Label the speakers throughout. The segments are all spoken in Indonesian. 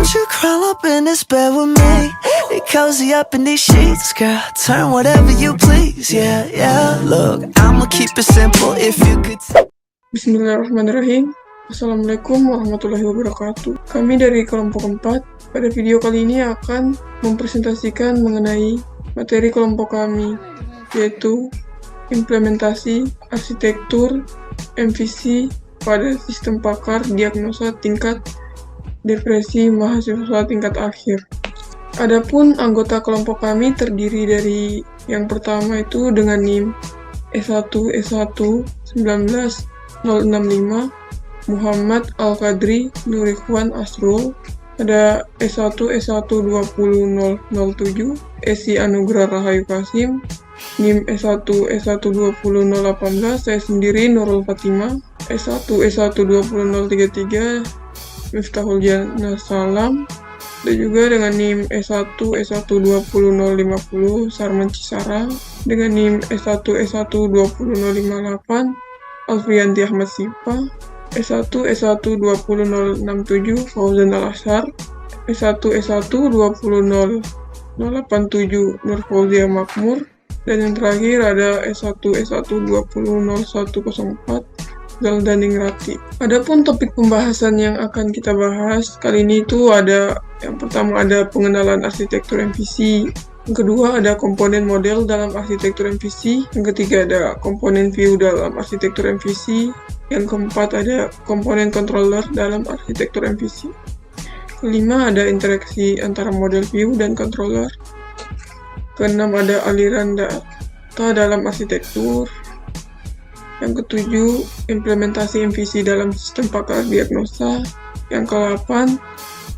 Speaker 1: Won't you crawl up in this bed with me? Get cozy up in these sheets, girl. Turn whatever you please, yeah, yeah. Look, I'ma keep it simple if you could.
Speaker 2: Bismillahirrahmanirrahim. Assalamualaikum warahmatullahi wabarakatuh. Kami dari kelompok 4. Pada video kali ini akan mempresentasikan mengenai materi kelompok kami, yaitu implementasi arsitektur MVC pada sistem pakar diagnosa tingkat depresi mahasiswa tingkat akhir. Adapun anggota kelompok kami terdiri dari yang pertama itu dengan NIM S1 19065 Muhammad Al-Qadri Nurikhwan Asrul. Ada S1 20007 Esi Anugrah Rahayu Kasim. NIM S1 20018 saya sendiri Nurul Fatimah. S1 20033 Miftahul Jannah Salam. Dan juga dengan NIM S1 20050 Sarman Cisara. Dengan NIM S1 20058 Alfianti Ahmad Sipa. S1 20067 Fauzan Al-Ashar. S1 20087 Nur Fauzia Makmur. Dan yang terakhir ada S1 20104 Zaldaning Rati. Adapun topik pembahasan yang akan kita bahas kali ini itu ada, yang pertama ada pengenalan arsitektur MVC, yang kedua ada komponen model dalam arsitektur MVC, yang ketiga ada komponen view dalam arsitektur MVC, yang keempat ada komponen controller dalam arsitektur MVC, kelima ada interaksi antara model view dan controller, keenam ada aliran data dalam arsitektur, yang ketujuh, implementasi MVC dalam sistem pakar diagnosa. Yang ke-8,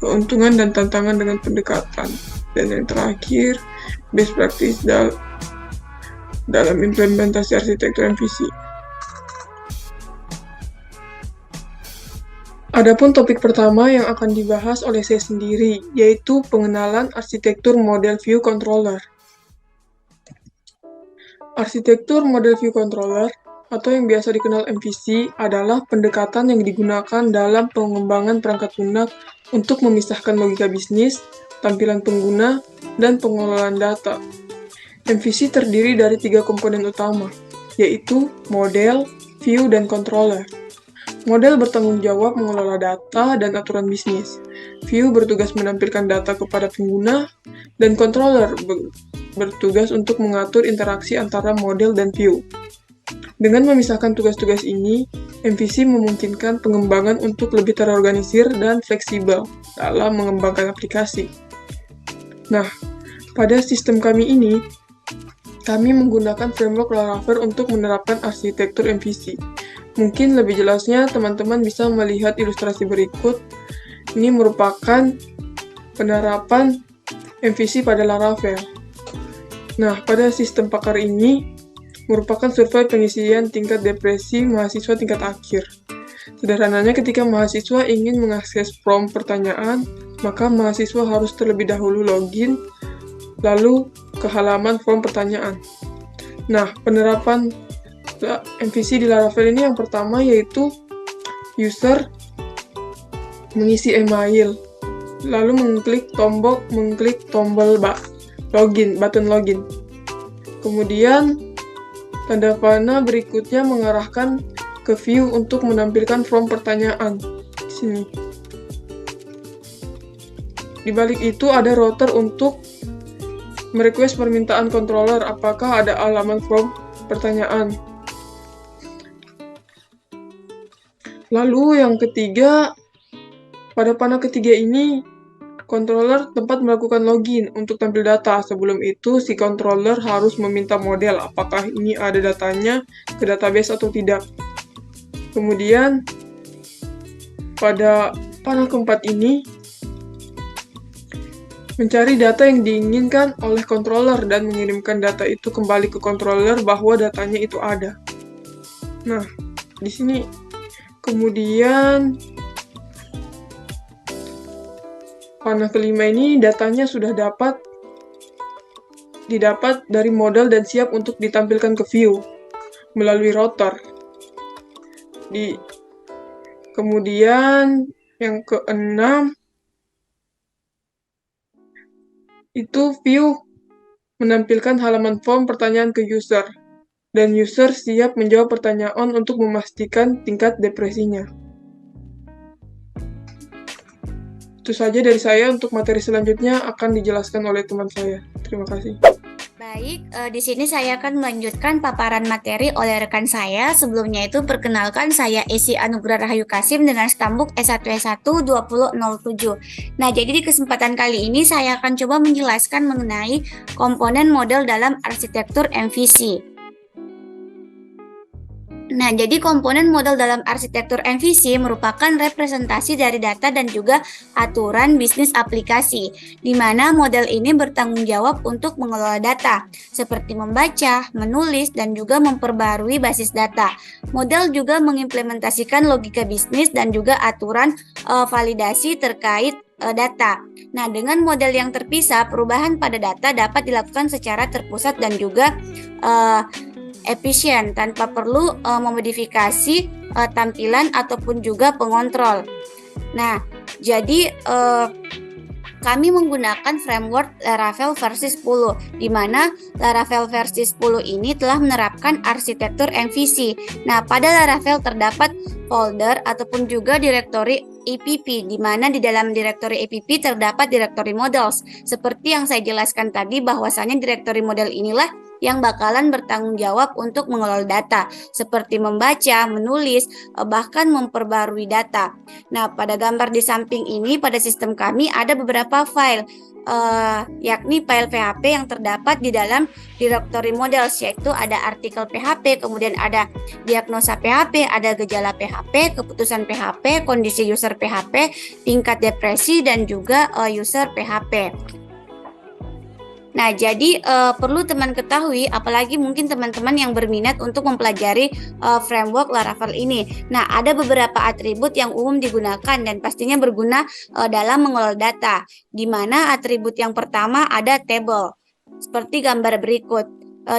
Speaker 2: keuntungan dan tantangan dengan pendekatan. Dan yang terakhir, best practice dalam implementasi arsitektur MVC. Adapun topik pertama yang akan dibahas oleh saya sendiri, yaitu pengenalan arsitektur model view controller. Arsitektur model view controller atau yang biasa dikenal MVC adalah pendekatan yang digunakan dalam pengembangan perangkat lunak untuk memisahkan logika bisnis, tampilan pengguna, dan pengelolaan data. MVC terdiri dari 3 komponen utama, yaitu model, view, dan controller. Model bertanggung jawab mengelola data dan aturan bisnis. View bertugas menampilkan data kepada pengguna, dan controller bertugas untuk mengatur interaksi antara model dan view. Dengan memisahkan tugas-tugas ini, MVC memungkinkan pengembangan untuk lebih terorganisir dan fleksibel dalam mengembangkan aplikasi. Nah, pada sistem kami ini, kami menggunakan framework Laravel untuk menerapkan arsitektur MVC. Mungkin lebih jelasnya, teman-teman bisa melihat ilustrasi berikut. Ini merupakan penerapan MVC pada Laravel. Nah, pada sistem pakar ini, merupakan survei pengisian tingkat depresi mahasiswa tingkat akhir. Sederhananya, ketika mahasiswa ingin mengakses form pertanyaan, maka mahasiswa harus terlebih dahulu login, lalu ke halaman form pertanyaan. Nah, penerapan MVC di Laravel ini yang pertama yaitu user mengisi email, lalu mengklik tombol button login. Kemudian tanda panah berikutnya mengarahkan ke view untuk menampilkan form pertanyaan. Di sini. Di balik itu ada router untuk merequest permintaan controller apakah ada halaman form pertanyaan. Lalu yang ketiga, pada panah ketiga ini, controller tempat melakukan login untuk tampil data. Sebelum itu, si controller harus meminta model apakah ini ada datanya ke database atau tidak. Kemudian, pada panel keempat ini, mencari data yang diinginkan oleh controller dan mengirimkan data itu kembali ke controller bahwa datanya itu ada. Nah, di sini kemudian panah kelima ini datanya sudah didapat dari model dan siap untuk ditampilkan ke view melalui router. Kemudian yang keenam, itu view menampilkan halaman form pertanyaan ke user, dan user siap menjawab pertanyaan untuk memastikan tingkat depresinya. Itu saja dari saya, untuk materi selanjutnya akan dijelaskan oleh teman saya. Terima kasih.
Speaker 3: Baik, di sini saya akan melanjutkan paparan materi oleh rekan saya. Sebelumnya itu perkenalkan, saya Esi Anugrah Rahayu Kasim dengan stambuk S1S1 2007. Nah, jadi di kesempatan kali ini saya akan coba menjelaskan mengenai komponen model dalam arsitektur MVC. Nah, jadi komponen model dalam arsitektur MVC merupakan representasi dari data dan juga aturan bisnis aplikasi, di mana model ini bertanggung jawab untuk mengelola data, seperti membaca, menulis, dan juga memperbarui basis data. Model juga mengimplementasikan logika bisnis dan juga aturan validasi terkait data. Nah, dengan model yang terpisah, perubahan pada data dapat dilakukan secara terpusat dan juga efisien tanpa perlu memodifikasi tampilan ataupun juga pengontrol. Nah, jadi kami menggunakan framework Laravel versi 10, di mana Laravel versi 10 ini telah menerapkan arsitektur MVC. Nah, pada Laravel terdapat folder ataupun juga direktori app, di mana di dalam direktori app terdapat direktori models. Seperti yang saya jelaskan tadi, bahwasanya direktori model inilah yang bakalan bertanggung jawab untuk mengelola data, seperti membaca, menulis, bahkan memperbarui data. Nah, pada gambar di samping ini, pada sistem kami ada beberapa file, yakni file PHP yang terdapat di dalam directory models, yaitu ada artikel PHP, kemudian ada diagnosa PHP, ada gejala PHP, keputusan PHP, kondisi user PHP, tingkat depresi, dan juga user PHP. Nah, jadi perlu teman ketahui, apalagi mungkin teman-teman yang berminat untuk mempelajari framework Laravel ini. Nah, ada beberapa atribut yang umum digunakan dan pastinya berguna dalam mengelola data, di mana atribut yang pertama ada table, seperti gambar berikut,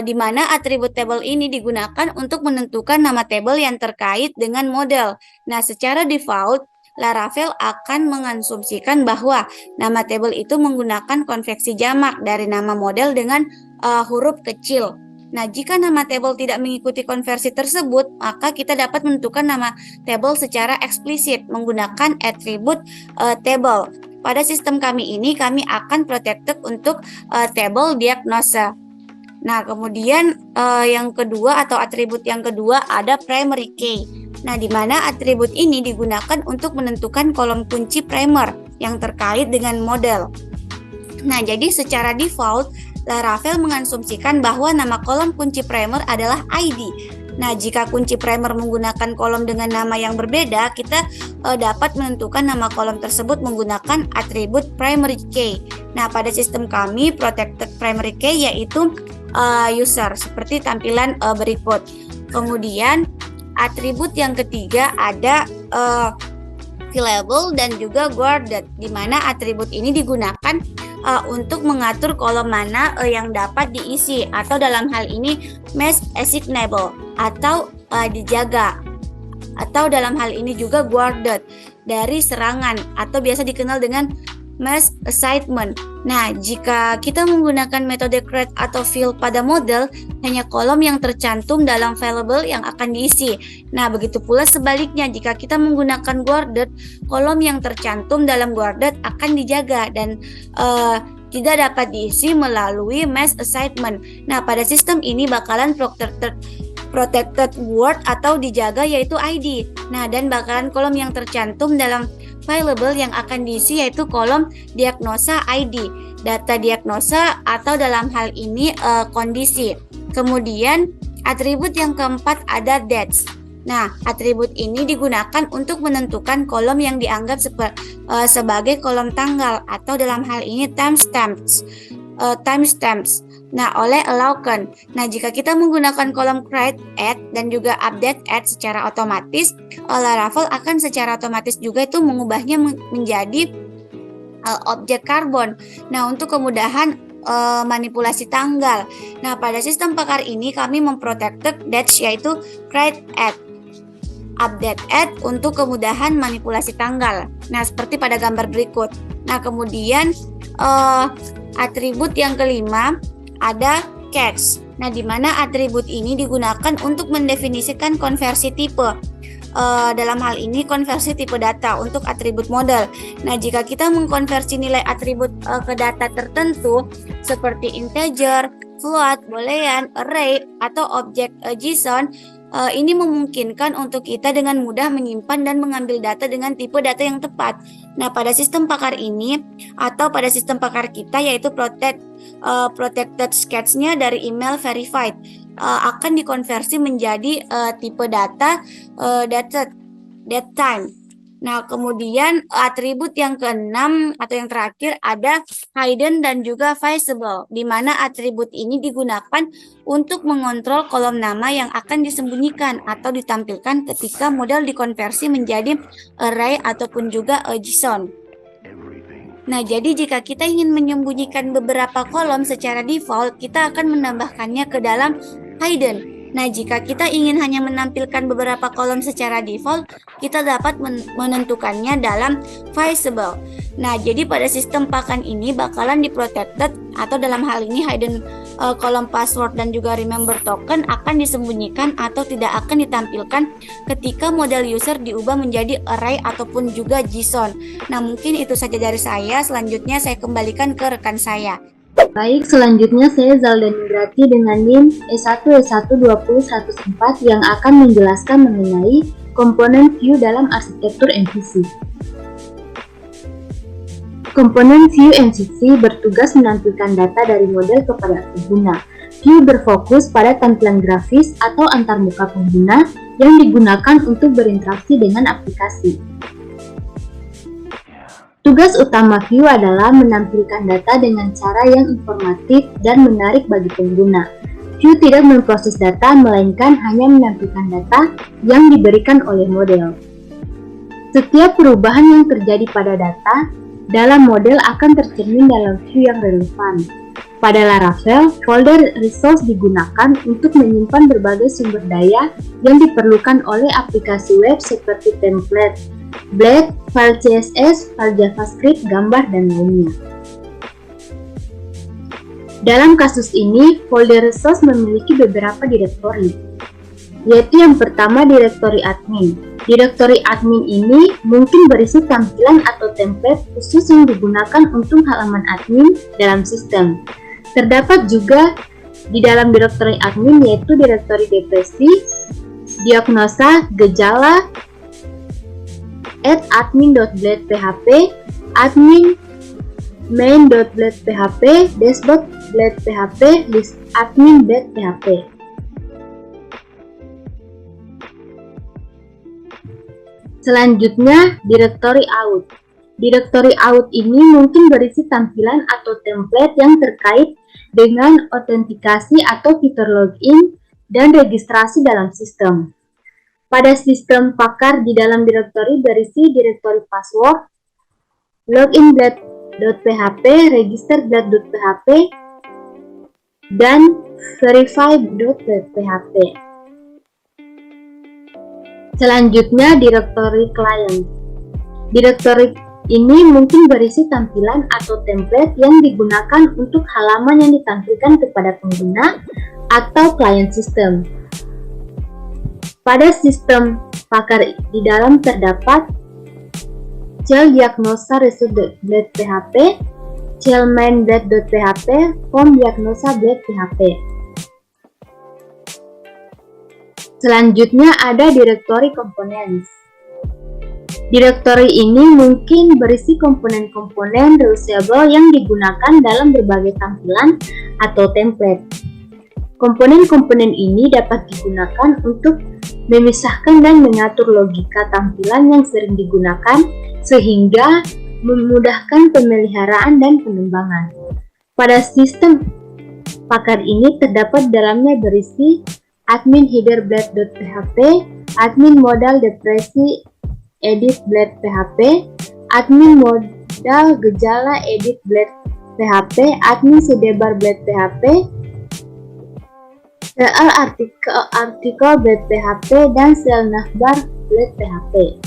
Speaker 3: di mana atribut table ini digunakan untuk menentukan nama table yang terkait dengan model. Nah, secara default, Laravel akan mengasumsikan bahwa nama table itu menggunakan konveksi jamak dari nama model dengan huruf kecil. Nah, jika nama table tidak mengikuti konversi tersebut, maka kita dapat menentukan nama table secara eksplisit menggunakan atribut table. Pada sistem kami ini, kami akan protected untuk table diagnosa. Nah, kemudian yang kedua atau atribut yang kedua ada primary key. Nah, di mana atribut ini digunakan untuk menentukan kolom kunci primer yang terkait dengan model. Nah, jadi secara default, Laravel mengasumsikan bahwa nama kolom kunci primer adalah ID. Nah, jika kunci primer menggunakan kolom dengan nama yang berbeda, kita dapat menentukan nama kolom tersebut menggunakan atribut primary key. Nah, pada sistem kami, protected primary key yaitu user, seperti tampilan berikut. Kemudian, atribut yang ketiga ada fillable dan juga guarded, di mana atribut ini digunakan untuk mengatur kolom mana yang dapat diisi, atau dalam hal ini mesh assignable atau dijaga, atau dalam hal ini juga guarded dari serangan atau biasa dikenal dengan mesh assignment. Nah, jika kita menggunakan metode create atau fill pada model, hanya kolom yang tercantum dalam fillable yang akan diisi. Nah, begitu pula sebaliknya, jika kita menggunakan guarded, kolom yang tercantum dalam guarded akan dijaga dan tidak dapat diisi melalui mesh assignment. Nah, pada sistem ini bakalan protected word atau dijaga yaitu ID. Nah, dan bakalan kolom yang tercantum dalam fillable yang akan diisi yaitu kolom diagnosa ID, data diagnosa atau dalam hal ini kondisi. Kemudian atribut yang keempat ada dates. Nah, atribut ini digunakan untuk menentukan kolom yang dianggap sebagai kolom tanggal atau dalam hal ini timestamps. Nah, oleh allowcan. Nah, jika kita menggunakan kolom create, add, dan juga update add secara otomatis, Laravel akan secara otomatis juga itu mengubahnya menjadi objek karbon. Nah, untuk kemudahan manipulasi tanggal. Nah, pada sistem pakar ini kami memprotected dates yaitu create add, update add untuk kemudahan manipulasi tanggal. Nah, seperti pada gambar berikut. Nah, kemudian atribut yang kelima ada catch. Nah, di mana atribut ini digunakan untuk mendefinisikan konversi tipe. Dalam hal ini konversi tipe data untuk atribut model. Nah, jika kita mengkonversi nilai atribut ke data tertentu seperti integer, float, boolean, array, atau objek JSON, ini memungkinkan untuk kita dengan mudah menyimpan dan mengambil data dengan tipe data yang tepat. Nah, pada sistem pakar ini atau pada sistem pakar kita yaitu protected sketch-nya dari email verified akan dikonversi menjadi tipe data date time. Nah, kemudian atribut yang keenam atau yang terakhir ada hidden dan juga visible, di mana atribut ini digunakan untuk mengontrol kolom nama yang akan disembunyikan atau ditampilkan ketika model dikonversi menjadi array ataupun juga JSON. Nah, jadi jika kita ingin menyembunyikan beberapa kolom secara default, kita akan menambahkannya ke dalam hidden. Nah, jika kita ingin hanya menampilkan beberapa kolom secara default, kita dapat menentukannya dalam visible. Nah, jadi pada sistem pakan ini bakalan diprotected atau dalam hal ini hidden kolom password dan juga remember token akan disembunyikan atau tidak akan ditampilkan ketika model user diubah menjadi array ataupun juga JSON. Nah, mungkin itu saja dari saya. Selanjutnya saya kembalikan ke rekan saya.
Speaker 4: Baik, selanjutnya saya Zaldaningrati dengan NIM E1E12014 yang akan menjelaskan mengenai komponen view dalam arsitektur MVC. Komponen view MVC bertugas menampilkan data dari model kepada pengguna. View berfokus pada tampilan grafis atau antarmuka pengguna yang digunakan untuk berinteraksi dengan aplikasi. Tugas utama view adalah menampilkan data dengan cara yang informatif dan menarik bagi pengguna. View tidak memproses data, melainkan hanya menampilkan data yang diberikan oleh model. Setiap perubahan yang terjadi pada data dalam model akan tercermin dalam view yang relevan. Pada Laravel, folder resource digunakan untuk menyimpan berbagai sumber daya yang diperlukan oleh aplikasi web seperti template, Blade, file CSS, file JavaScript, gambar, dan lainnya. Dalam kasus ini, folder resource memiliki beberapa direktori, yaitu yang pertama direktori admin. Direktori admin ini mungkin berisi tampilan atau template khusus yang digunakan untuk halaman admin dalam sistem. Terdapat juga di dalam direktori admin yaitu direktori depresi, diagnosa, gejala, @admin.blade.php, admin main.blade.php, dashboard.blade.php, list admin.php. Selanjutnya, direktori out. Direktori out ini mungkin berisi tampilan atau template yang terkait dengan autentikasi atau fitur login dan registrasi dalam sistem. Pada sistem pakar di dalam direktori berisi direktori password, login.blade.php, register.blade.php, dan verify.blade.php. Selanjutnya, direktori client. Direktori ini mungkin berisi tampilan atau template yang digunakan untuk halaman yang ditampilkan kepada pengguna atau klien sistem. Pada sistem pakar di dalam terdapat shell diagnosa result.blade.php, shell main.blade.php, form diagnosa blade.php. Selanjutnya ada direktori components. Direktori ini mungkin berisi komponen-komponen reusable yang digunakan dalam berbagai tampilan atau template. Komponen-komponen ini dapat digunakan untuk memisahkan dan mengatur logika tampilan yang sering digunakan sehingga memudahkan pemeliharaan dan pengembangan. Pada sistem pakar ini terdapat dalamnya berisi admin header blade.php, admin modal depresi edit blade.php, admin modal gejala edit blade.php, admin sidebar blade.php, sel artikel blade.php, dan sel navbar blade.php.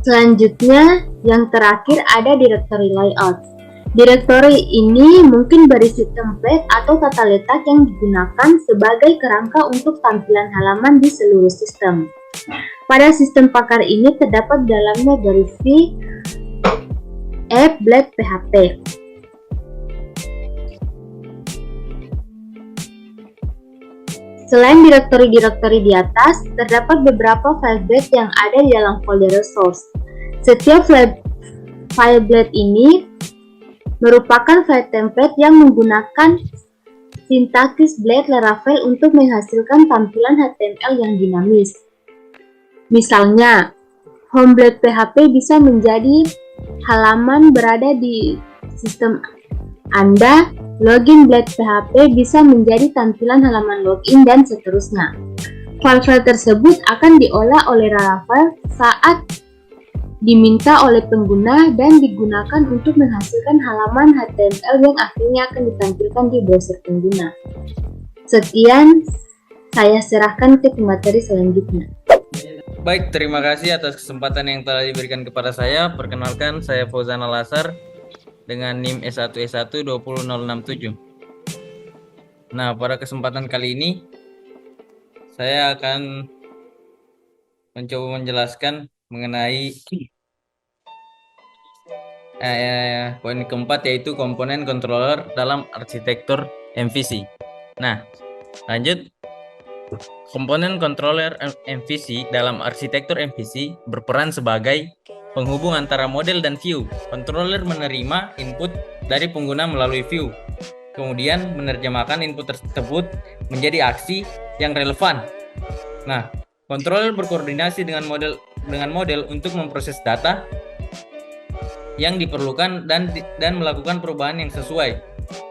Speaker 4: Selanjutnya, yang terakhir ada directory layout. Directory ini mungkin berisi template atau tata letak yang digunakan sebagai kerangka untuk tampilan halaman di seluruh sistem. Pada sistem Pakar ini terdapat dalamnya dari V, Blade PHP. Selain direktori-direktori di atas, terdapat beberapa file blade yang ada di dalam folder source. Setiap file blade ini merupakan file template yang menggunakan sintaksis Blade Laravel untuk menghasilkan tampilan HTML yang dinamis. Misalnya, home Blade PHP bisa menjadi halaman berada di sistem Anda, login Blade PHP bisa menjadi tampilan halaman login, dan seterusnya. File-file tersebut akan diolah oleh Laravel saat diminta oleh pengguna dan digunakan untuk menghasilkan halaman HTML yang akhirnya akan ditampilkan di browser pengguna. Sekian, saya serahkan ke pemateri selanjutnya.
Speaker 5: Baik, terima kasih atas kesempatan yang telah diberikan kepada saya. Perkenalkan, saya Fauzan Al-Azhar dengan NIM S1S1 20067. Nah, pada kesempatan kali ini saya akan mencoba menjelaskan mengenai poin keempat, yaitu komponen controller dalam arsitektur MVC. Nah, lanjut. Komponen controller MVC dalam arsitektur MVC berperan sebagai penghubung antara model dan view. Controller menerima input dari pengguna melalui view, kemudian menerjemahkan input tersebut menjadi aksi yang relevan. Nah, controller berkoordinasi dengan model untuk memproses data yang diperlukan dan melakukan perubahan yang sesuai.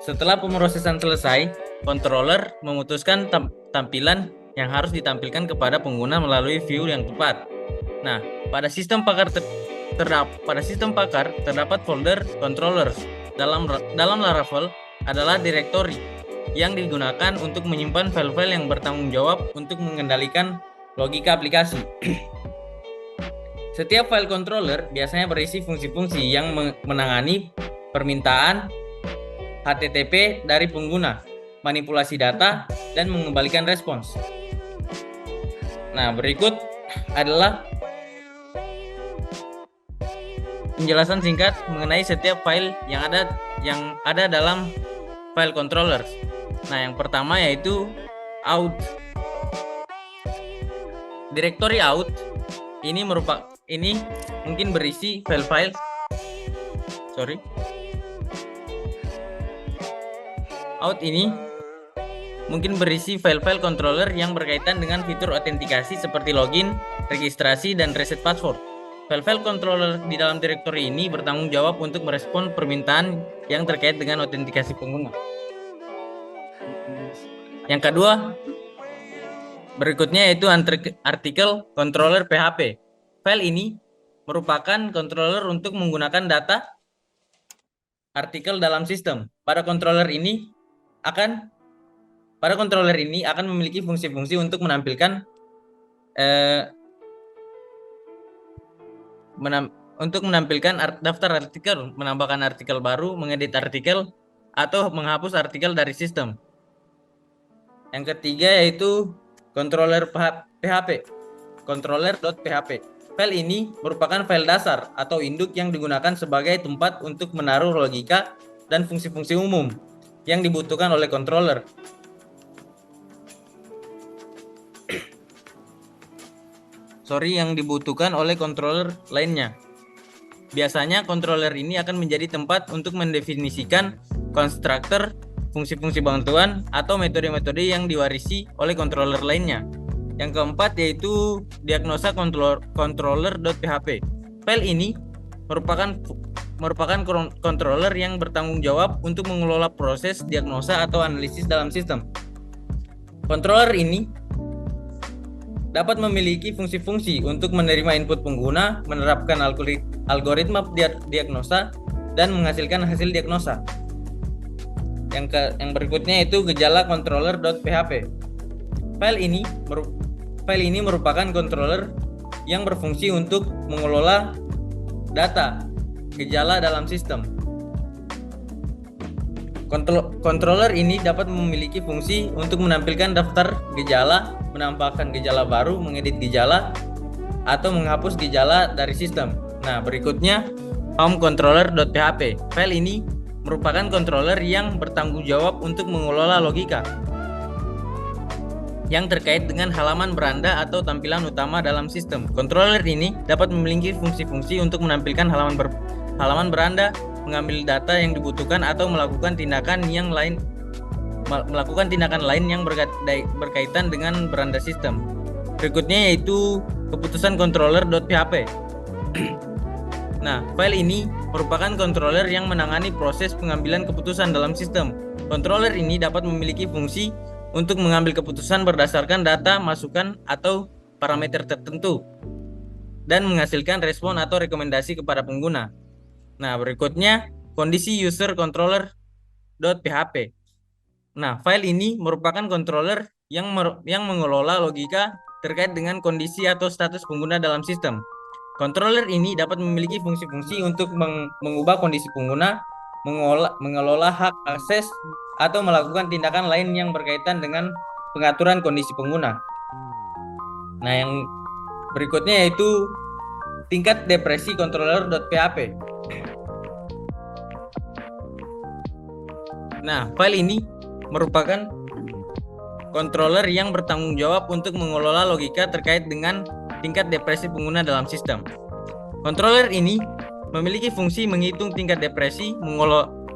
Speaker 5: Setelah pemrosesan selesai, controller memutuskan tampilan yang harus ditampilkan kepada pengguna melalui view yang tepat. Nah, pada sistem Pakar terdapat folder controllers. Dalam Laravel adalah direktori yang digunakan untuk menyimpan file-file yang bertanggung jawab untuk mengendalikan logika aplikasi. Setiap file controller biasanya berisi fungsi-fungsi yang menangani permintaan HTTP dari pengguna, manipulasi data, dan mengembalikan respons. Nah, berikut adalah penjelasan singkat mengenai setiap file yang ada dalam file controllers. Nah, yang pertama yaitu out. Directory out ini mungkin berisi file-file. Out ini mungkin berisi file-file controller yang berkaitan dengan fitur autentikasi seperti login, registrasi, dan reset password. File-file controller di dalam direktori ini bertanggung jawab untuk merespon permintaan yang terkait dengan autentikasi pengguna. Yang kedua, berikutnya yaitu artikel controller PHP. File ini merupakan controller untuk menggunakan data artikel dalam sistem. Pada controller ini akan memiliki fungsi-fungsi untuk menampilkan daftar artikel, menambahkan artikel baru, mengedit artikel, atau menghapus artikel dari sistem. Yang ketiga yaitu controller PHP, controller.php. File ini merupakan file dasar atau induk yang digunakan sebagai tempat untuk menaruh logika dan fungsi-fungsi umum yang dibutuhkan oleh controller. Yang dibutuhkan oleh controller lainnya. Biasanya controller ini akan menjadi tempat untuk mendefinisikan konstruktor, fungsi-fungsi bantuan, atau metode-metode yang diwarisi oleh controller lainnya. Yang keempat yaitu diagnosa controller.php. File ini merupakan controller yang bertanggung jawab untuk mengelola proses diagnosa atau analisis dalam sistem. Controller ini dapat memiliki fungsi-fungsi untuk menerima input pengguna, menerapkan algoritma diagnosa, dan menghasilkan hasil diagnosa. Yang berikutnya itu gejala controller.php. File ini merupakan controller yang berfungsi untuk mengelola data gejala dalam sistem. Controller ini dapat memiliki fungsi untuk menampilkan daftar gejala, menambahkan gejala baru, mengedit gejala, atau menghapus gejala dari sistem. Nah, berikutnya home-controller.php. File ini merupakan controller yang bertanggung jawab untuk mengelola logika yang terkait dengan halaman beranda atau tampilan utama dalam sistem. Controller ini dapat memiliki fungsi-fungsi untuk menampilkan halaman beranda, mengambil data yang dibutuhkan, atau melakukan tindakan lain yang berkaitan dengan beranda sistem. Berikutnya yaitu keputusan controller.php. Nah, file ini merupakan controller yang menangani proses pengambilan keputusan dalam sistem. Controller ini dapat memiliki fungsi untuk mengambil keputusan berdasarkan data, masukan, atau parameter tertentu, dan menghasilkan respon atau rekomendasi kepada pengguna. Nah, berikutnya kondisi user controller.php. Nah, file ini merupakan controller yang mengelola logika terkait dengan kondisi atau status pengguna dalam sistem. Controller ini dapat memiliki fungsi-fungsi untuk mengubah kondisi pengguna, mengelola hak akses, atau melakukan tindakan lain yang berkaitan dengan pengaturan kondisi pengguna. Nah, yang berikutnya yaitu tingkat depresi controller.php. Nah, file ini merupakan controller yang bertanggung jawab untuk mengelola logika terkait dengan tingkat depresi pengguna dalam sistem. Controller ini memiliki fungsi menghitung tingkat depresi,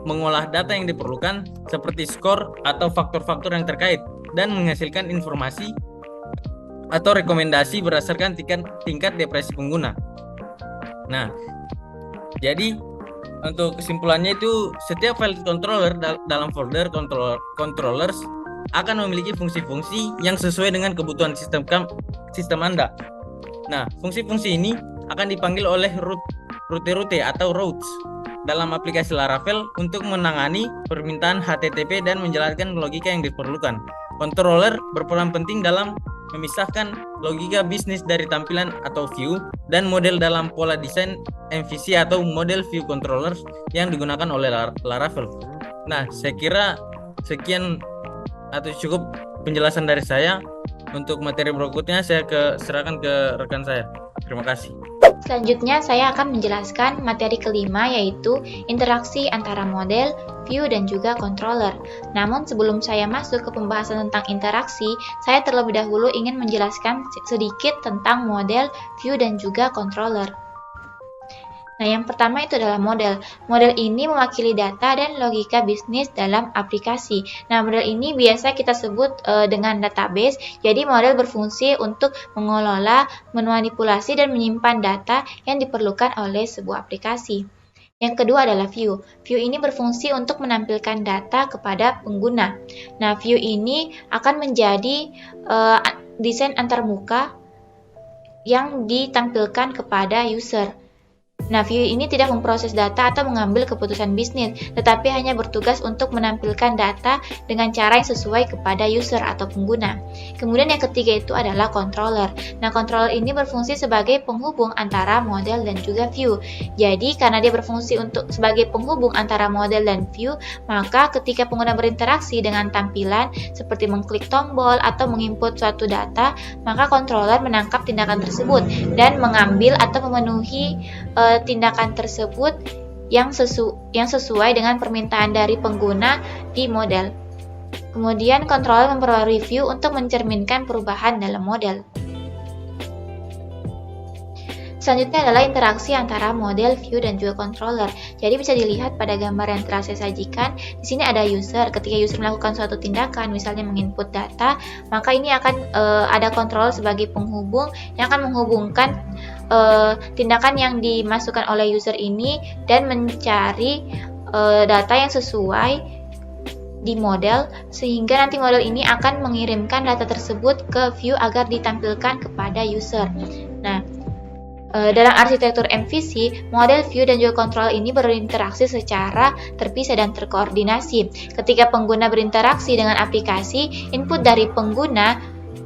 Speaker 5: mengolah data yang diperlukan seperti skor atau faktor-faktor yang terkait, dan menghasilkan informasi atau rekomendasi berdasarkan tingkat depresi pengguna. Nah, jadi untuk kesimpulannya itu setiap file controller dalam folder controllers akan memiliki fungsi-fungsi yang sesuai dengan kebutuhan sistem Anda. Nah, fungsi-fungsi ini akan dipanggil oleh rute atau routes dalam aplikasi Laravel untuk menangani permintaan HTTP dan menjalankan logika yang diperlukan. Controller berperan penting dalam memisahkan logika bisnis dari tampilan atau view dan model dalam pola desain MVC atau model view controllers yang digunakan oleh Laravel. Nah, saya kira sekian atau cukup penjelasan dari saya. Untuk materi berikutnya saya serahkan ke rekan saya. Terima kasih.
Speaker 6: Selanjutnya saya akan menjelaskan materi kelima, yaitu interaksi antara model, view, dan juga controller. Namun sebelum saya masuk ke pembahasan tentang interaksi, saya terlebih dahulu ingin menjelaskan sedikit tentang model, view, dan juga controller. Nah, yang pertama itu adalah model. Model ini mewakili data dan logika bisnis dalam aplikasi. Nah, model ini biasa kita sebut dengan database. Jadi, model berfungsi untuk mengelola, memanipulasi, dan menyimpan data yang diperlukan oleh sebuah aplikasi. Yang kedua adalah view. View ini berfungsi untuk menampilkan data kepada pengguna. Nah, view ini akan menjadi desain antarmuka yang ditampilkan kepada user. Nah, view ini tidak memproses data atau mengambil keputusan bisnis, tetapi hanya bertugas untuk menampilkan data dengan cara yang sesuai kepada user atau pengguna. Kemudian yang ketiga itu adalah controller. Nah, controller ini berfungsi sebagai penghubung antara model dan juga view. Jadi, karena dia berfungsi sebagai penghubung antara model dan view, maka ketika pengguna berinteraksi dengan tampilan seperti mengklik tombol atau menginput suatu data, maka controller menangkap tindakan tersebut dan mengambil atau memenuhi tindakan tersebut yang sesuai dengan permintaan dari pengguna di model. Kemudian controller memperbarui view untuk mencerminkan perubahan dalam model. Selanjutnya adalah interaksi antara model, view, dan juga controller. Jadi bisa dilihat pada gambar yang telah saya sajikan. Di sini ada user. Ketika user melakukan suatu tindakan, misalnya menginput data, maka ini akan ada controller sebagai penghubung yang akan menghubungkan tindakan yang dimasukkan oleh user ini dan mencari data yang sesuai di model, sehingga nanti model ini akan mengirimkan data tersebut ke view agar ditampilkan kepada user. Nah, dalam arsitektur MVC, model, view, dan juga controller ini berinteraksi secara terpisah dan terkoordinasi. Ketika pengguna berinteraksi dengan aplikasi, input dari pengguna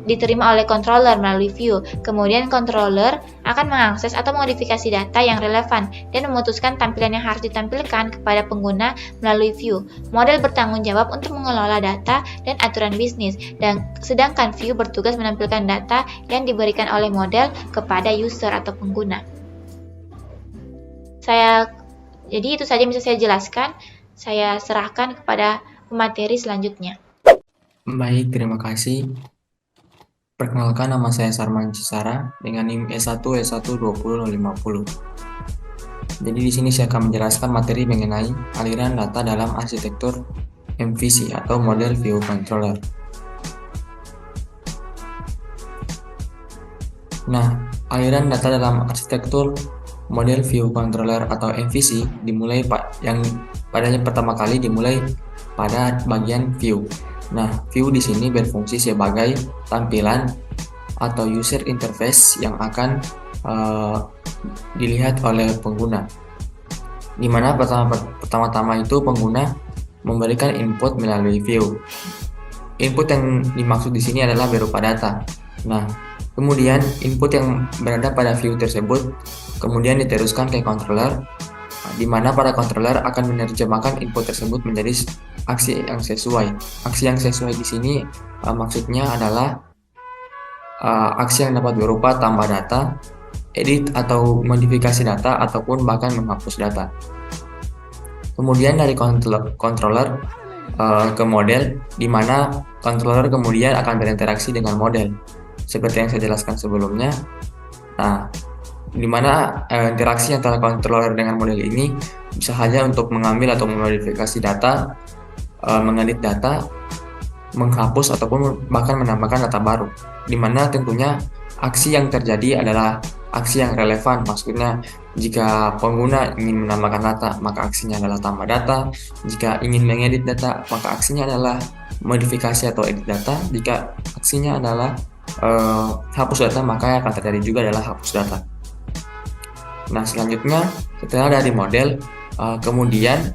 Speaker 6: diterima oleh controller melalui view. Kemudian controller akan mengakses atau modifikasi data yang relevan dan memutuskan tampilan yang harus ditampilkan kepada pengguna melalui view. Model bertanggung jawab untuk mengelola data dan aturan bisnis, dan sedangkan view bertugas menampilkan data yang diberikan oleh model kepada user atau pengguna. Jadi itu saja yang bisa saya jelaskan. Saya serahkan kepada pemateri selanjutnya.
Speaker 7: Baik, terima kasih. Perkenalkan, nama saya Sarman Cisara dengan NIM S1 S12050. Jadi di sini saya akan menjelaskan materi mengenai aliran data dalam arsitektur MVC atau model view controller. Nah, aliran data dalam arsitektur model view controller atau MVC dimulai padanya pertama kali dimulai pada bagian view. Nah, view di sini berfungsi sebagai tampilan atau user interface yang akan dilihat oleh pengguna. Di mana pertama-tama itu pengguna memberikan input melalui view. Input yang dimaksud di sini adalah berupa data. Nah, kemudian input yang berada pada view tersebut kemudian diteruskan ke controller, di mana para controller akan menerjemahkan input tersebut menjadi aksi yang sesuai. Aksi yang sesuai di sini maksudnya adalah aksi yang dapat berupa tambah data, edit atau modifikasi data, ataupun bahkan menghapus data. Kemudian dari controller ke model, di mana controller kemudian akan berinteraksi dengan model, seperti yang saya jelaskan sebelumnya. Nah, di mana interaksi antara controller dengan model ini bisa saja untuk mengambil atau memodifikasi data, mengedit data, menghapus ataupun bahkan menambahkan data baru. Di mana tentunya aksi yang terjadi adalah aksi yang relevan. Maksudnya, jika pengguna ingin menambahkan data, maka aksinya adalah tambah data. Jika ingin mengedit data, maka aksinya adalah modifikasi atau edit data. Jika aksinya adalah hapus data, maka yang akan terjadi juga adalah hapus data. Nah, selanjutnya setelah dari model, kemudian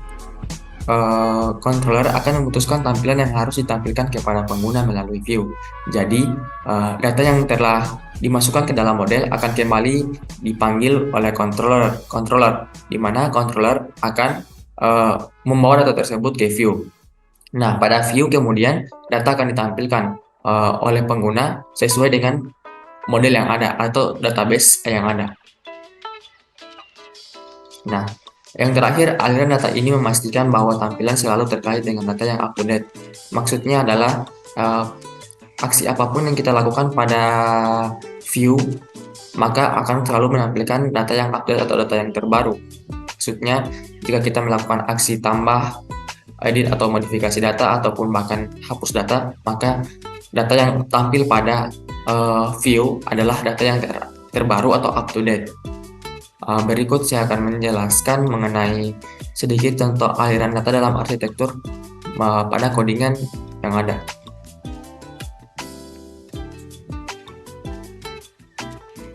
Speaker 7: controller akan memutuskan tampilan yang harus ditampilkan kepada pengguna melalui view. Jadi, data yang telah dimasukkan ke dalam model akan kembali dipanggil oleh controller, di mana controller akan membawa data tersebut ke view. Nah, pada view kemudian data akan ditampilkan oleh pengguna sesuai dengan model yang ada atau database yang ada. Nah, yang terakhir, aliran data ini memastikan bahwa tampilan selalu terkait dengan data yang up to date. Maksudnya adalah aksi apapun yang kita lakukan pada view, maka akan selalu menampilkan data yang update atau data yang terbaru. Maksudnya, jika kita melakukan aksi tambah, edit atau modifikasi data, ataupun bahkan hapus data, maka data yang tampil pada view adalah data yang terbaru atau up to date. Berikut saya akan menjelaskan mengenai sedikit contoh aliran data dalam arsitektur pada codingan yang ada.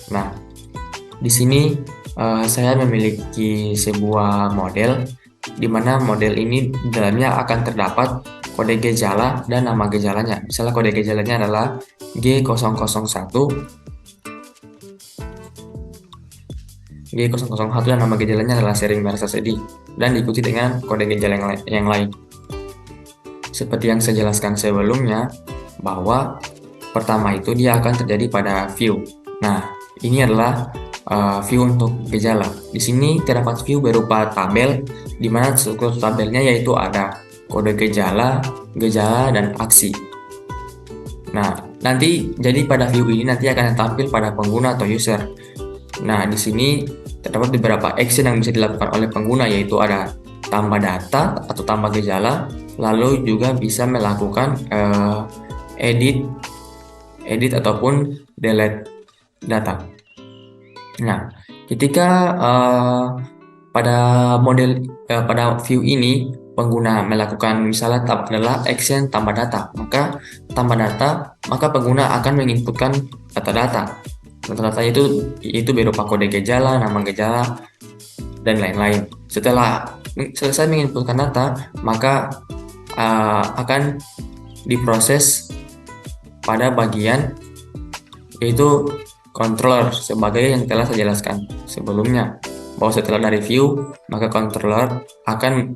Speaker 7: Nah, di sini saya memiliki sebuah model, di mana model ini di dalamnya akan terdapat kode gejala dan nama gejalanya. Misalnya kode gejalanya adalah G001, dan nama gejalanya adalah sering merasa sedih, dan diikuti dengan kode gejala yang lain. Seperti yang saya jelaskan sebelumnya, bahwa pertama itu dia akan terjadi pada view. Nah, ini adalah view untuk gejala. Di sini terdapat view berupa tabel, di mana struktur tabelnya yaitu ada kode gejala, dan aksi. Nah, nanti jadi pada view ini nanti akan tampil pada pengguna atau user. Nah, di sini terdapat beberapa action yang bisa dilakukan oleh pengguna, yaitu ada tambah data atau tambah gejala, lalu juga bisa melakukan edit ataupun delete data. Nah, ketika pada view ini pengguna melakukan misalnya adalah action tambah data, maka pengguna akan menginputkan data-data. Data-data itu berupa kode gejala, nama gejala, dan lain-lain. Setelah selesai menginputkan data, maka akan diproses pada bagian yaitu controller sebagai yang telah saya jelaskan sebelumnya, bahwa setelah dari view maka controller akan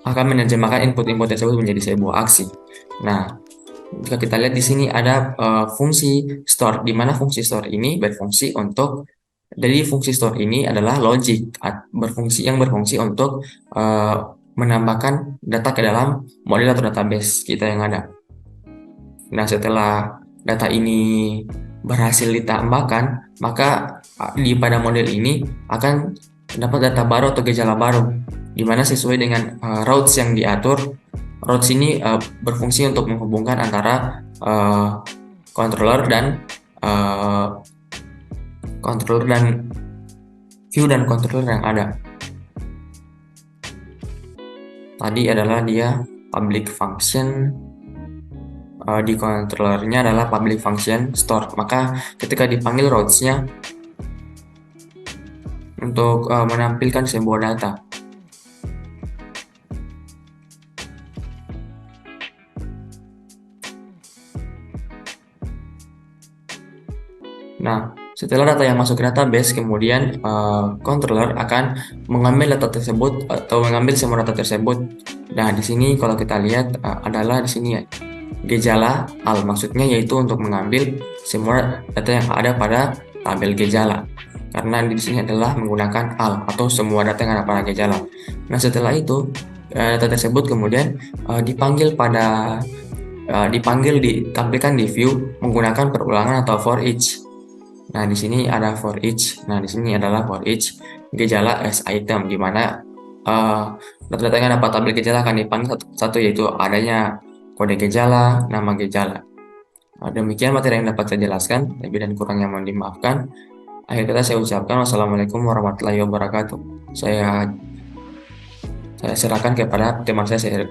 Speaker 7: menerjemahkan input-input tersebut menjadi sebuah aksi. Nah, jika kita lihat di sini ada fungsi store, di mana fungsi store ini berfungsi untuk, jadi fungsi store ini adalah logic berfungsi untuk menambahkan data ke dalam model atau database kita yang ada. Nah, setelah data ini berhasil ditambahkan, maka pada model ini akan dapat data baru atau gejala baru, di mana sesuai dengan routes yang diatur. Routes ini berfungsi untuk menghubungkan antara controller dan view dan controller yang ada. Tadi adalah dia public function, di controllernya adalah public function store. Maka ketika dipanggil routes-nya untuk menampilkan sebuah data, nah, setelah data yang masuk ke database, kemudian controller akan mengambil data tersebut atau mengambil semua data tersebut. Nah, di sini kalau kita lihat adalah di sini ya, gejala al, maksudnya yaitu untuk mengambil semua data yang ada pada tabel gejala. Karena di sini adalah menggunakan al atau semua data yang ada pada gejala. Nah, setelah itu data tersebut kemudian ditampilkan di view menggunakan perulangan atau for each. Nah, di sini ada for each. Nah, di sini adalah for each gejala as item, di mana data-data yang ada pada tabel gejala akan dipanggil satu-satu, yaitu adanya kode gejala, nama gejala. Demikian materi yang dapat saya jelaskan. Lebih dan kurangnya mohon dimaafkan. Akhir kata saya ucapkan wassalamualaikum warahmatullahi wabarakatuh. Saya serahkan kepada teman saya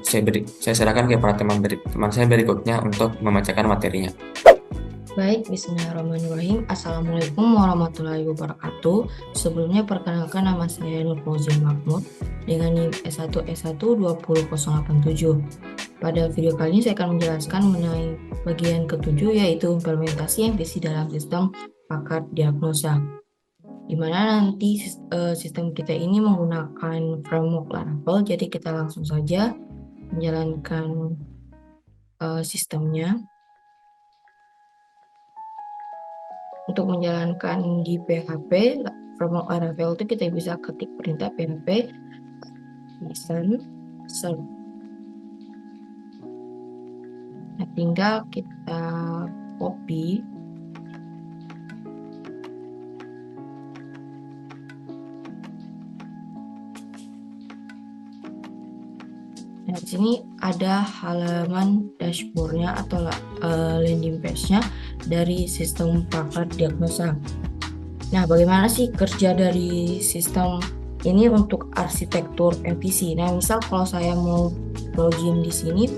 Speaker 7: serahkan kepada teman saya berikutnya untuk membacakan materinya.
Speaker 8: Baik, bismillahirrahmanirrahim. Assalamualaikum warahmatullahi wabarakatuh. Sebelumnya perkenalkan, nama saya Nur Fauzia Mahmud dengan NIM S1S1 20087. Pada video kali ini saya akan menjelaskan mengenai bagian ketujuh, yaitu implementasi MVC dalam sistem paket diagnosa, di mana nanti sistem kita ini menggunakan framework Laravel. Jadi kita langsung saja menjalankan sistemnya. Untuk menjalankan di PHP framework Laravel itu kita bisa ketik perintah PHP listen serve. Nah, tinggal kita copy Nah, di sini ada halaman dashboardnya atau landing page-nya dari sistem paket diagnosa. Nah, bagaimana sih kerja dari sistem ini untuk arsitektur MVC? Nah, misal kalau saya mau login di sini,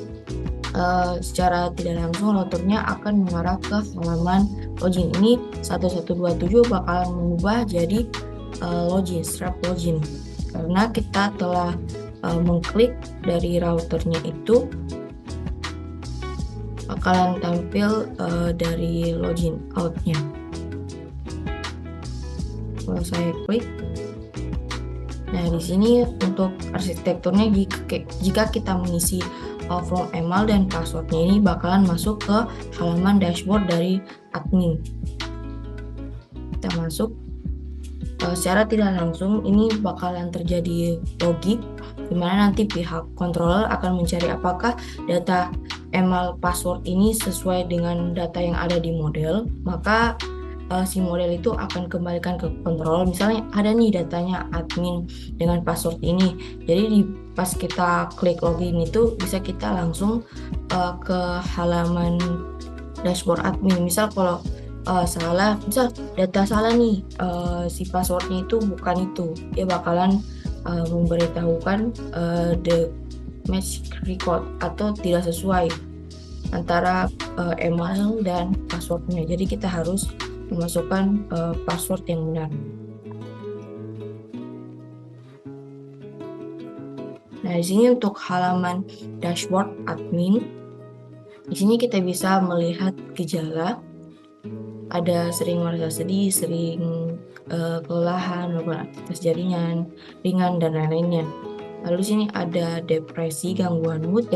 Speaker 8: secara tidak langsung routernya akan mengarah ke halaman login. Ini 1127 bakalan mengubah jadi login, strap login, karena kita telah mengklik dari routernya itu bakalan tampil dari login outnya. Kalau saya klik, nah di sini untuk arsitekturnya jika kita mengisi from email dan passwordnya ini bakalan masuk ke halaman dashboard dari admin. Kita masuk, secara tidak langsung ini bakalan terjadi logik, dimana nanti pihak controller akan mencari apakah data email password ini sesuai dengan data yang ada di model, maka si model itu akan kembalikan ke controller. Misalnya ada nih datanya admin dengan password ini, jadi pas kita klik login itu bisa kita langsung ke halaman dashboard admin. Misal kalau misal data salah nih, si passwordnya itu bukan itu, dia bakalan memberitahukan the match record atau tidak sesuai antara email dan passwordnya. Jadi kita harus memasukkan password yang benar. Nah, di sini untuk halaman dashboard admin, Di sini kita bisa melihat gejala, ada sering merasa sedih, sering kelelahan, melakukan aktivitas jaringan, ringan, dan lain-lainnya. Lalu di sini ada depresi, gangguan mood,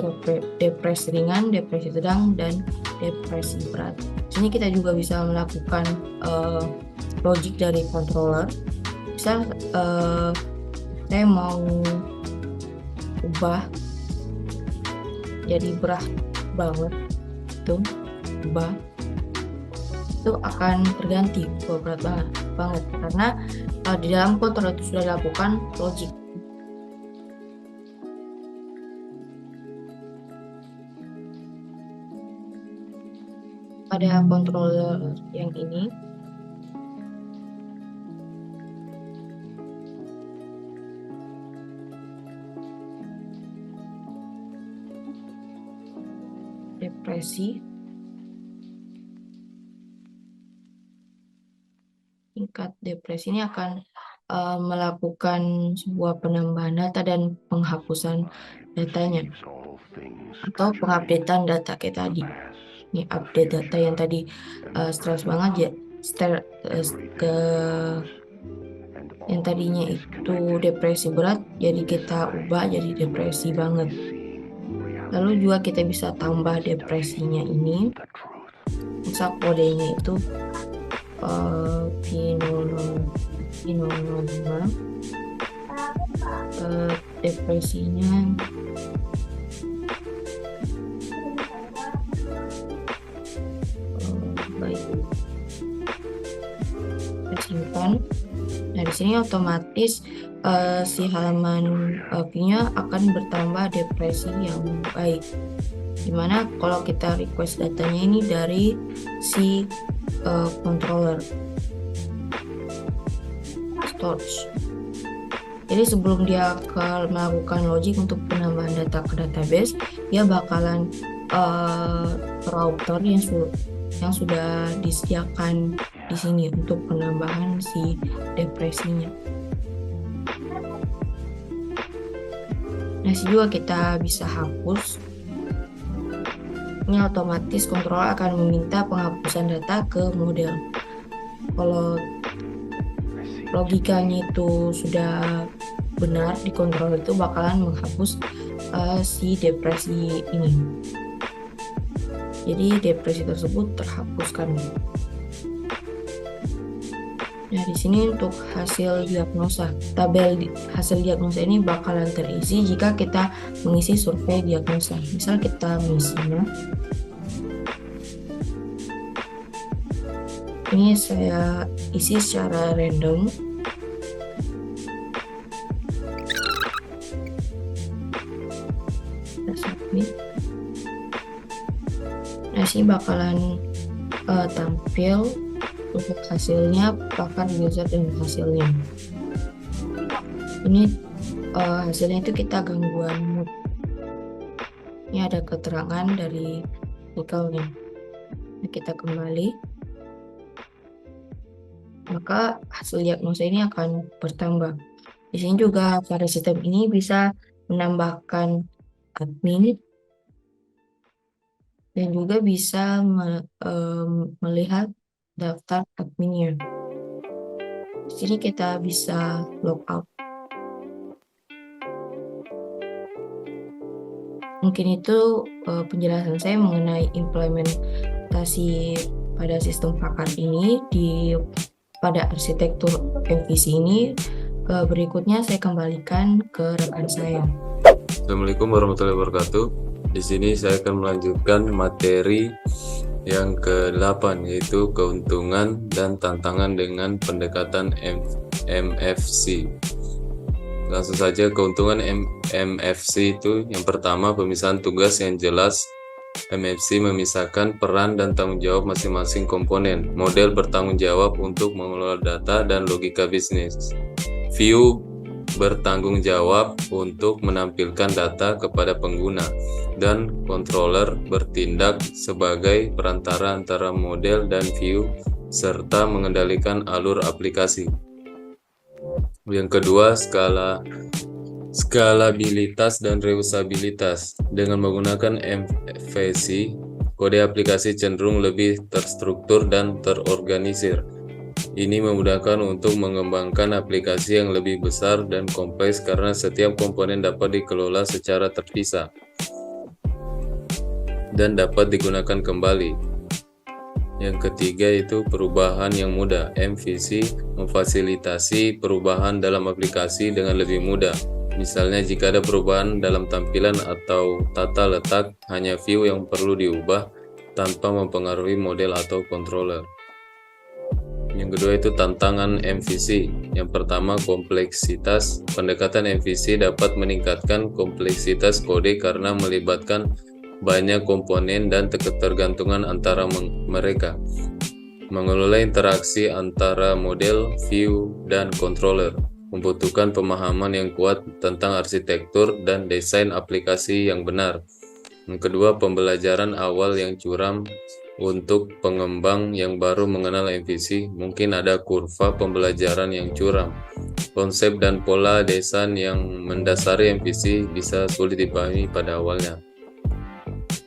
Speaker 8: depresi ringan, depresi sedang, dan depresi berat. Di sini kita juga bisa melakukan logic dari controller. Misal saya mau ubah jadi berat banget, itu ubah itu akan terganti berat banget karena di dalam controller itu sudah dilakukan logic. Pada controller yang ini depresi, tingkat depresi ini akan melakukan sebuah penambahan data dan penghapusan datanya atau pengupdatean data kayak tadi. Ini update data yang tadi stres banget ya, yang tadinya itu depresi berat jadi kita ubah jadi depresi banget. Lalu juga kita bisa tambah depresinya ini, misal kodenya itu P005, depresinya baik, kita simpan. Nah di sini otomatis si halaman view-nya akan bertambah depresi yang baik. Dimana kalau kita request datanya ini dari si controller storage. Jadi sebelum dia melakukan logic untuk penambahan data ke database, dia bakalan router yang sudah disediakan di sini untuk penambahan si depresinya. Nah, juga kita bisa hapus. Ini otomatis controller akan meminta penghapusan data ke model. Kalau logikanya itu sudah benar di controller itu bakalan menghapus si depresi ini. Jadi depresi tersebut terhapuskan. Nah, di sini untuk hasil diagnosa, tabel hasil diagnosa ini bakalan terisi jika kita mengisi survei diagnosa. Misal kita mengisinya. Ini saya isi secara random. Kita submit. Nah, sini bakalan tampil untuk hasilnya, pakar user dan hasilnya. Ini hasilnya itu kita gangguan mood. Ini ada keterangan dari artikelnya. Nah, kita kembali. Maka hasil diagnosa ini akan bertambah. Di sini juga pada sistem ini bisa menambahkan admin dan juga bisa melihat daftar adminnya. Di sini kita bisa logout. Mungkin itu penjelasan saya mengenai implementasi pada sistem pakar ini pada arsitektur MVC ini. Berikutnya saya kembalikan ke rekan saya.
Speaker 9: Assalamualaikum warahmatullahi wabarakatuh. Di sini saya akan melanjutkan materi yang ke-8, yaitu keuntungan dan tantangan dengan pendekatan MFC. Langsung saja, keuntungan MFC itu yang pertama, pemisahan tugas yang jelas. MFC memisahkan peran dan tanggung jawab masing-masing komponen. Model bertanggung jawab untuk mengelola data dan logika bisnis. View bertanggung jawab untuk menampilkan data kepada pengguna, dan controller bertindak sebagai perantara antara model dan view serta mengendalikan alur aplikasi. Yang kedua, skalabilitas dan reusabilitas. Dengan menggunakan MVC, kode aplikasi cenderung lebih terstruktur dan terorganisir. Ini memudahkan untuk mengembangkan aplikasi yang lebih besar dan kompleks karena setiap komponen dapat dikelola secara terpisah dan dapat digunakan kembali. Yang ketiga itu perubahan yang mudah. MVC memfasilitasi perubahan dalam aplikasi dengan lebih mudah. Misalnya jika ada perubahan dalam tampilan atau tata letak, hanya view yang perlu diubah tanpa mempengaruhi model atau controller. Yang kedua itu tantangan MVC. Yang pertama, kompleksitas. Pendekatan MVC dapat meningkatkan kompleksitas kode karena melibatkan banyak komponen dan ketergantungan antara mereka. Mengelola interaksi antara model, view, dan controller membutuhkan pemahaman yang kuat tentang arsitektur dan desain aplikasi yang benar. Yang kedua, pembelajaran awal yang curam. Untuk pengembang yang baru mengenal MVC, mungkin ada kurva pembelajaran yang curam. Konsep dan pola desain yang mendasari MVC bisa sulit dipahami pada awalnya.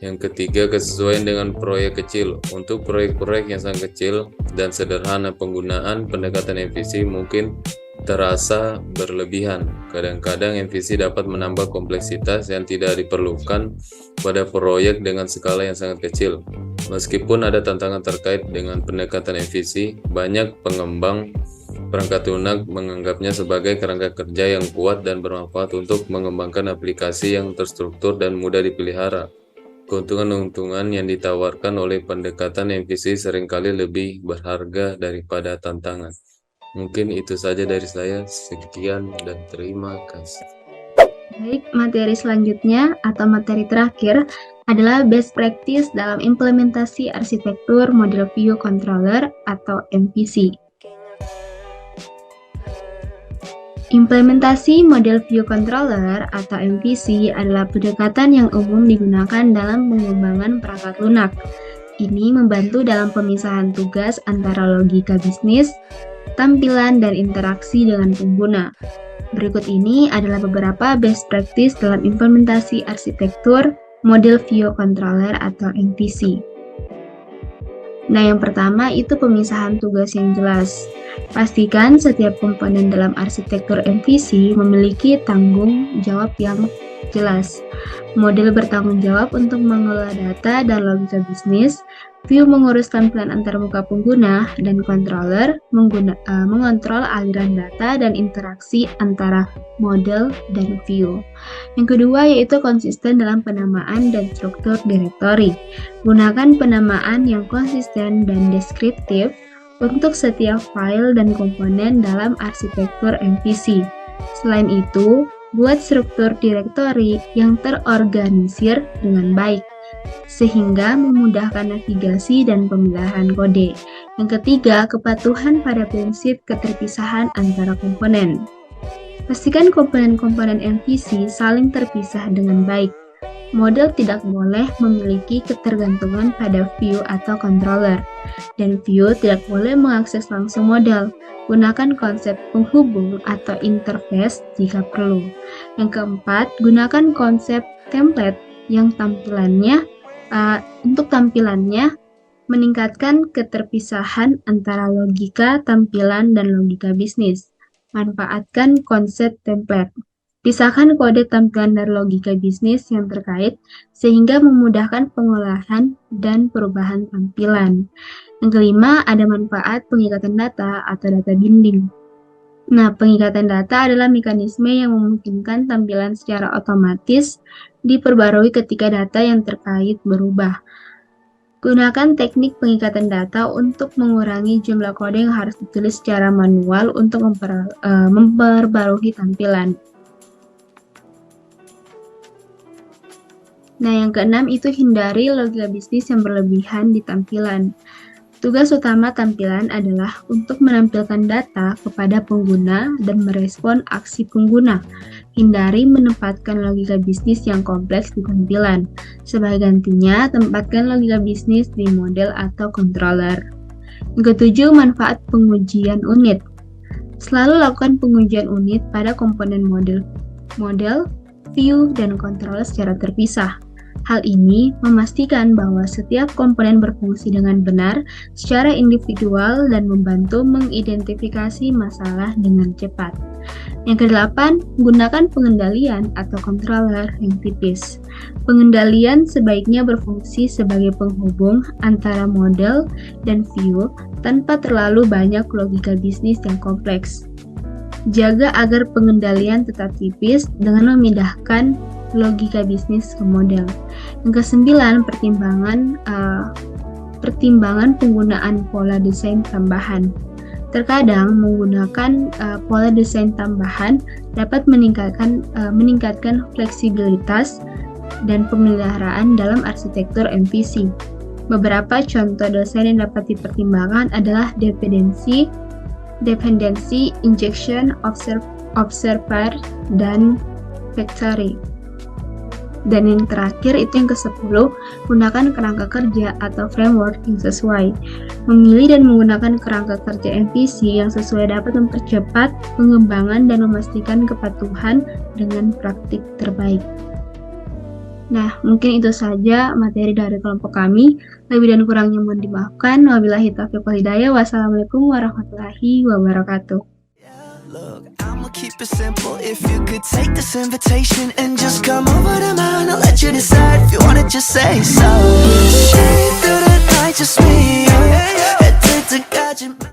Speaker 9: Yang ketiga, kesesuaian dengan proyek kecil. Untuk proyek-proyek yang sangat kecil dan sederhana, penggunaan pendekatan MVC mungkin terasa berlebihan. Kadang-kadang MVC dapat menambah kompleksitas yang tidak diperlukan pada proyek dengan skala yang sangat kecil. Meskipun ada tantangan terkait dengan pendekatan MVC, banyak pengembang perangkat lunak menganggapnya sebagai kerangka kerja yang kuat dan bermanfaat untuk mengembangkan aplikasi yang terstruktur dan mudah dipelihara. Keuntungan-keuntungan yang ditawarkan oleh pendekatan MVC seringkali lebih berharga daripada tantangan. Mungkin itu saja dari saya. Sekian dan terima kasih.
Speaker 4: Baik, materi selanjutnya atau materi terakhir adalah best practice dalam implementasi arsitektur model view controller atau MVC. Implementasi model view controller atau MVC adalah pendekatan yang umum digunakan dalam pengembangan perangkat lunak. Ini membantu dalam pemisahan tugas antara logika bisnis, tampilan, dan interaksi dengan pengguna. Berikut ini adalah beberapa best practice dalam implementasi arsitektur model view controller atau MVC. Nah, yang pertama itu pemisahan tugas yang jelas. Pastikan setiap komponen dalam arsitektur MVC memiliki tanggung jawab yang jelas. Model bertanggung jawab untuk mengelola data dan logika bisnis, view mengurus tampilan antarmuka pengguna, dan controller mengontrol aliran data dan interaksi antara model dan view. Yang kedua yaitu konsisten dalam penamaan dan struktur direktori. Gunakan penamaan yang konsisten dan deskriptif untuk setiap file dan komponen dalam arsitektur MVC. Selain itu, buat struktur direktori yang terorganisir dengan baik, sehingga memudahkan navigasi dan pemilahan kode. Yang ketiga, kepatuhan pada prinsip keterpisahan antara komponen. Pastikan komponen-komponen MVC saling terpisah dengan baik. Model tidak boleh memiliki ketergantungan pada view atau controller, dan view tidak boleh mengakses langsung model. Gunakan konsep penghubung atau interface jika perlu. Yang keempat, gunakan konsep template yang untuk tampilannya meningkatkan keterpisahan antara logika, tampilan, dan logika bisnis. Manfaatkan konsep template. Pisahkan kode tampilan dari logika bisnis yang terkait sehingga memudahkan pengolahan dan perubahan tampilan. Yang kelima, ada manfaat pengikatan data atau data binding. Nah, pengikatan data adalah mekanisme yang memungkinkan tampilan secara otomatis diperbarui ketika data yang terkait berubah. Gunakan teknik pengikatan data untuk mengurangi jumlah kode yang harus ditulis secara manual untuk memperbarui tampilan. Nah, yang keenam itu hindari logika bisnis yang berlebihan di tampilan. Tugas utama tampilan adalah untuk menampilkan data kepada pengguna dan merespon aksi pengguna. Hindari menempatkan logika bisnis yang kompleks di tampilan. Sebagai gantinya, tempatkan logika bisnis di model atau controller. Yang ketujuh, manfaat pengujian unit. Selalu lakukan pengujian unit pada komponen model, view, dan controller secara terpisah.
Speaker 10: Hal ini memastikan bahwa setiap komponen berfungsi dengan benar secara individual dan membantu mengidentifikasi masalah dengan cepat. Yang kedelapan, gunakan pengendalian atau controller yang tipis. Pengendalian sebaiknya berfungsi sebagai penghubung antara model dan view tanpa terlalu banyak logika bisnis yang kompleks. Jaga agar pengendalian tetap tipis dengan memindahkan logika bisnis ke model. Yang kesembilan, pertimbangan penggunaan pola desain tambahan. Terkadang menggunakan pola desain tambahan dapat meningkatkan fleksibilitas dan pemeliharaan dalam arsitektur MVC. Beberapa contoh desain yang dapat dipertimbangkan adalah dependency injection, observer, dan factory. Dan yang terakhir itu yang ke-10, gunakan kerangka kerja atau framework yang sesuai. Memilih dan menggunakan kerangka kerja MVC yang sesuai dapat mempercepat pengembangan dan memastikan kepatuhan dengan praktik terbaik. Nah, mungkin itu saja materi dari kelompok kami. Lebih dan kurangnya mohon dimaafkan. Wabillahi taufiq wal hidayah. Wassalamualaikum warahmatullahi wabarakatuh.
Speaker 1: Look, I'ma keep it simple. If you could take this invitation and just come over to mine, I'll let you decide if you wanna just say so. Straight through the night, just me and you.